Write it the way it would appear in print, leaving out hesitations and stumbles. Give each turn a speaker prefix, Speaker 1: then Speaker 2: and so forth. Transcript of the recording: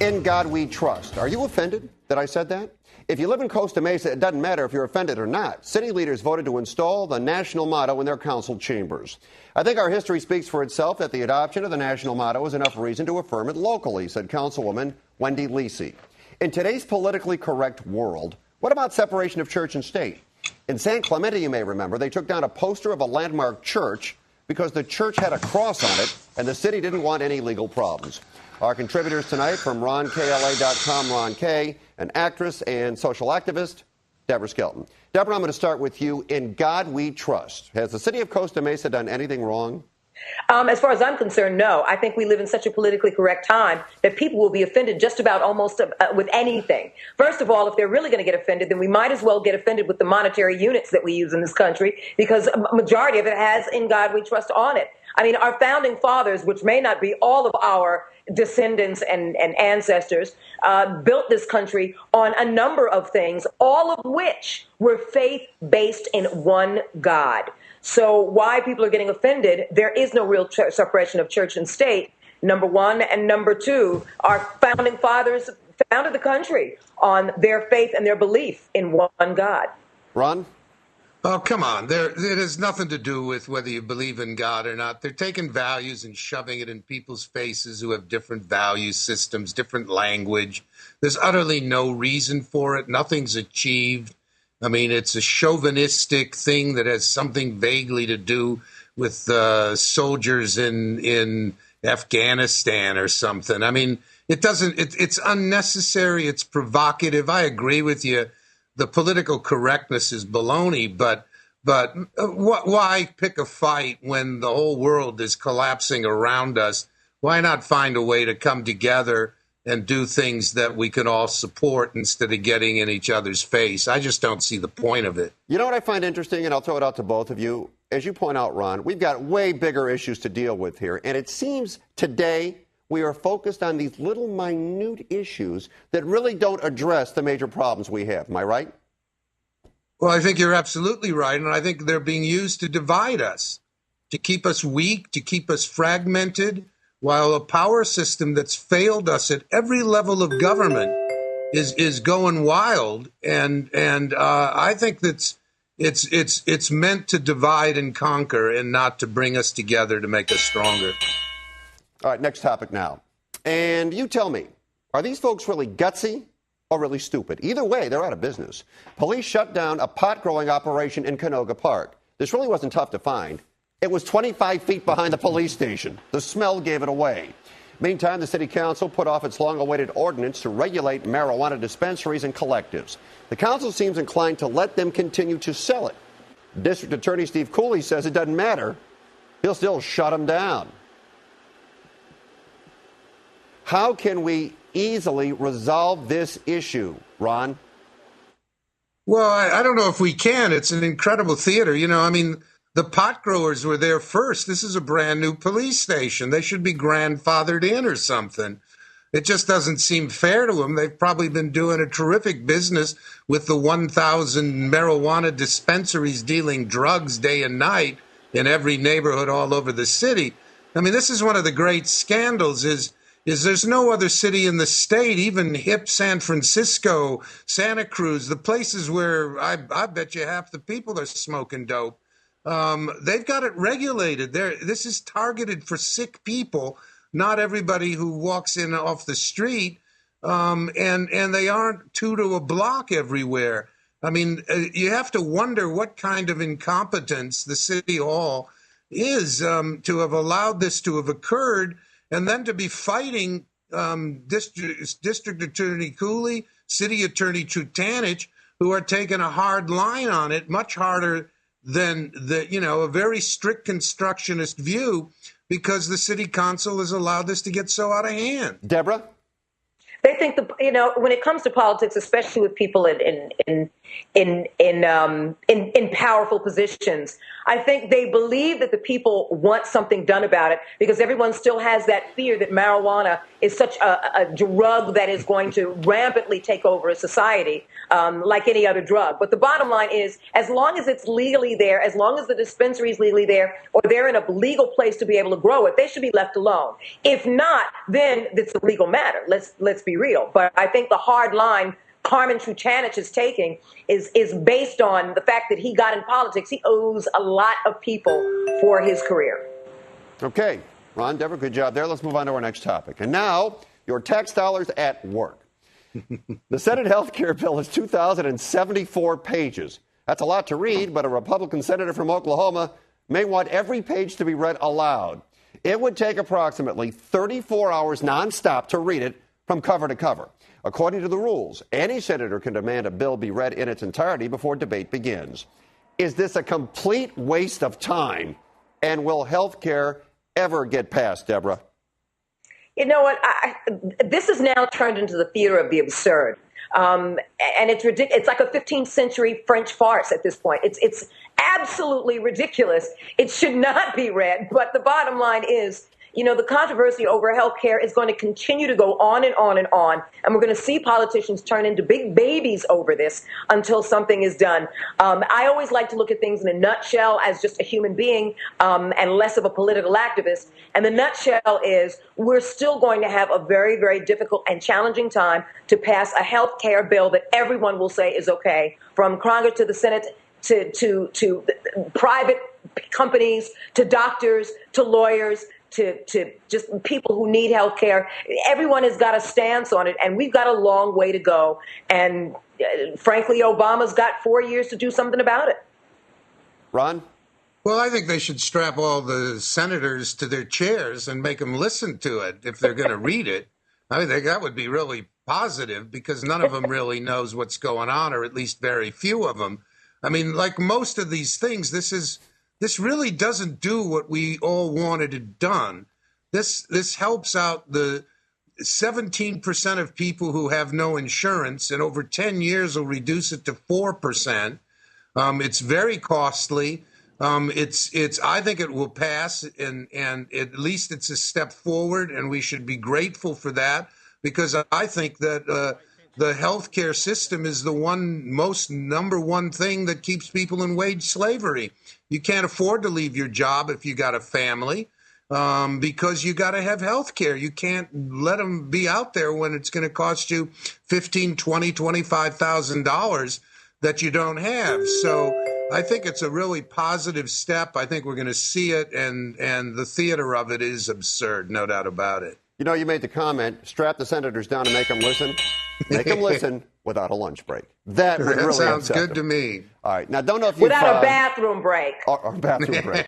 Speaker 1: In God we trust. Are you offended that I said that? If you live in Costa Mesa, it doesn't matter if you're offended or not. City leaders voted to install the national motto in their council chambers. I think our history speaks for itself that the adoption of the national motto is enough reason to affirm it locally, said Councilwoman Wendy Lisi. In today's politically correct world, what about separation of church and state? In San Clemente, you may remember, they took down a poster of a landmark church because the church had a cross on it and the city didn't want any legal problems. Our contributors tonight from RonKLA.com, Ron K., an actress and social activist, Debra Skelton. Debra, I'm going to start with you. In God we trust. Has the city of Costa Mesa done anything wrong?
Speaker 2: As far as I'm concerned, no. I think we live in such a politically correct time that people will be offended just about almost with anything. First of all, if they're really going to get offended, then we might as well get offended with the monetary units that we use in this country, because a majority of it has "In God We Trust" on it. I mean, our founding fathers, which may not be all of our descendants and ancestors, built this country on a number of things, all of which were faith-based in one God. So why people are getting offended, there is no real separation of church and state, number one. And number two, our founding fathers founded the country on their faith and their belief in one God.
Speaker 1: Ron?
Speaker 3: Oh, come on. It has nothing to do with whether you believe in God or not. They're taking values and shoving it in people's faces who have different value systems, different language. There's utterly no reason for it. Nothing's achieved. I mean, it's a chauvinistic thing that has something vaguely to do with soldiers in Afghanistan or something. I mean, it's unnecessary. It's provocative. I agree with you. The political correctness is baloney, but why pick a fight when the whole world is collapsing around us? Why not find a way to come together and do things that we can all support instead of getting in each other's face? I just don't see the point of it.
Speaker 1: You know what I find interesting, and I'll throw it out to both of you. As you point out, Ron, we've got way bigger issues to deal with here. And it seems today we are focused on these little minute issues that really don't address the major problems we have. Am I right?
Speaker 3: Well, I think you're absolutely right. And I think they're being used to divide us, to keep us weak, to keep us fragmented, while a power system that's failed us at every level of government is going wild. And I think that's it's meant to divide and conquer and not to bring us together to make us stronger.
Speaker 1: All right, next topic now. And you tell me, are these folks really gutsy or really stupid? Either way, they're out of business. Police shut down a pot-growing operation in Canoga Park. This really wasn't tough to find. It was 25 feet behind the police station. The smell gave it away. Meantime, the city council put off its long-awaited ordinance to regulate marijuana dispensaries and collectives. The council seems inclined to let them continue to sell it. District Attorney Steve Cooley says it doesn't matter. He'll still shut them down. How can we easily resolve this issue, Ron?
Speaker 3: Well, I don't know if we can. It's an incredible theater. You know, I mean, the pot growers were there first. This is a brand new police station. They should be grandfathered in or something. It just doesn't seem fair to them. They've probably been doing a terrific business with the 1,000 marijuana dispensaries dealing drugs day and night in every neighborhood all over the city. I mean, this is one of the great scandals is there's no other city in the state, even hip San Francisco, Santa Cruz, the places where I bet you half the people are smoking dope. They've got it regulated. This is targeted for sick people, not everybody who walks in off the street. And they aren't two to a block everywhere. I mean, you have to wonder what kind of incompetence the city hall is to have allowed this to have occurred, and then to be fighting District Attorney Cooley, City Attorney Trutanich, who are taking a hard line on it, much harder than a very strict constructionist view, because the city council has allowed this to get so out of hand.
Speaker 1: Debra?
Speaker 2: They think when it comes to politics, especially with people in powerful positions, I think they believe that the people want something done about it, because everyone still has that fear that marijuana is such a drug that is going to rampantly take over a society, like any other drug. But the bottom line is, as long as it's legally there, as long as the dispensary is legally there, or they're in a legal place to be able to grow it, they should be left alone. If not, then it's a legal matter. Let's be real. But I think the hard line Carmen Trutanich is taking is based on the fact that he got in politics. He owes a lot of people for his career.
Speaker 1: Okay, Ron, Debra, good job there. Let's move on to our next topic. And now, your tax dollars at work. The Senate health care bill is 2,074 pages. That's a lot to read, but a Republican senator from Oklahoma may want every page to be read aloud. It would take approximately 34 hours nonstop to read it from cover to cover. According to the rules, any senator can demand a bill be read in its entirety before debate begins. Is this a complete waste of time? And will health care ever get passed, Debra?
Speaker 2: You know what? This has now turned into the theater of the absurd. And it's ridiculous. It's like a 15th century French farce at this point. It's absolutely ridiculous. It should not be read. But the bottom line is, you know, the controversy over health care is going to continue to go on and on and on. And we're going to see politicians turn into big babies over this until something is done. I always like to look at things in a nutshell as just a human being and less of a political activist. And the nutshell is we're still going to have a very, very difficult and challenging time to pass a health care bill that everyone will say is okay, from Congress to the Senate to private companies, to doctors, to lawyers, to just people who need health care. Everyone has got a stance on it, and we've got a long way to go. And frankly, Obama's got 4 years to do something about it.
Speaker 1: Ron?
Speaker 3: Well, I think they should strap all the senators to their chairs and make them listen to it if they're going to read it. I think that would be really positive, because none of them really knows what's going on, or at least very few of them. I mean, like most of these things, this really doesn't do what we all wanted it done. This helps out the 17% of people who have no insurance, and over 10 years will reduce it to 4%. It's very costly. I think it will pass, and at least it's a step forward, and we should be grateful for that, because I think that the healthcare system is the number one thing that keeps people in wage slavery. You can't afford to leave your job if you got a family, because you got to have health care. You can't let them be out there when it's going to cost you $15,000, $20,000, $25,000 that you don't have. So I think it's a really positive step. I think we're going to see it, and the theater of it is absurd, no doubt about it.
Speaker 1: You know, you made the comment, strap the senators down and make them listen. Make them listen without a lunch break. That would really
Speaker 3: sounds
Speaker 1: upset
Speaker 3: good
Speaker 1: them.
Speaker 3: to me.
Speaker 1: All right. Now, don't know if you
Speaker 2: without a bathroom break.
Speaker 1: Or bathroom break.